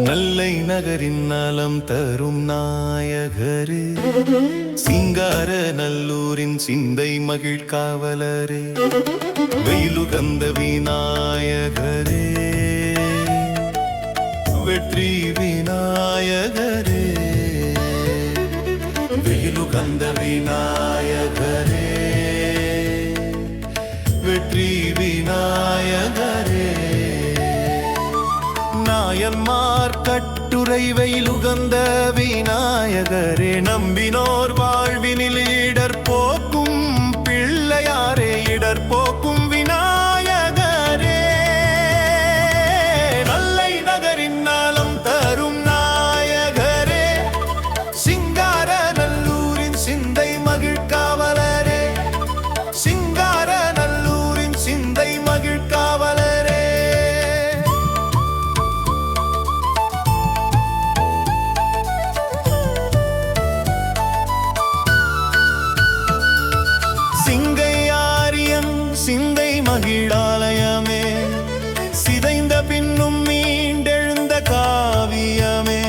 நல்லை நகரின் நலம் தரும் நாயகரே, சிங்கார நல்லூரின் சிந்தை மகிழ் காவலரே, வெயிலுகந்த விநாயகரே, வெற்றி விநாயகரே, வெயிலுகந்த விநாயகரே, வெற்றி விநாயகரே. நாயன்மார் கட்டுரை வெயிலுகந்த விநாயகரே, நம்பினோர் வாழ்வினில் இடர் போக்கும் பிள்ளையாரே, இடர் போக்கும் விநாயகரே. நல்லை நகரின் நலம் தரும் நாயகரே, சிங்கார நல்லூரின் சிந்தை மகிழ் காவலரே, சிங்கார நல்லூரின் சிந்தை மகிழ் காவலரே. சிங்கையாரியன் சிந்தை மகிழாலயமே, சிதைந்த பின்னும் மீண்டெழுந்த காவியமே,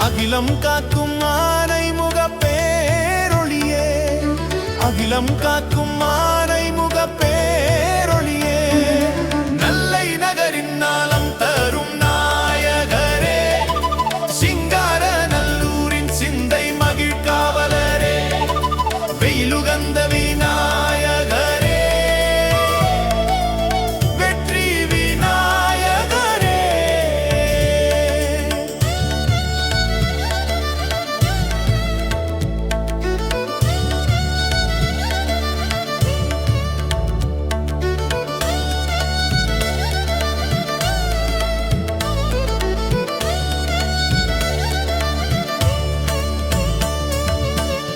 அகிலம் காக்கும் ஆனை முகப்பேரொளியே, அகிலம் காக்கும் ஆனை முகப்பேரொளியே. நல்லை நகரின் நலம் தரும் நாயகரே, சிங்கார நல்லூரின் சிந்தை மகிழ் காவலரே, வெயிலுகந்த விநாயகரே, வெற்றி விநாயகரே.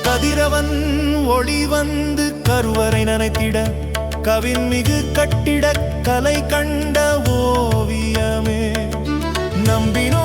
கதிரவன் ஒளி வந்து கருவறை நனைத்திட, கவின்மிகு கட்டிட கலை கண்ட ஓவியமே, நம்பினோ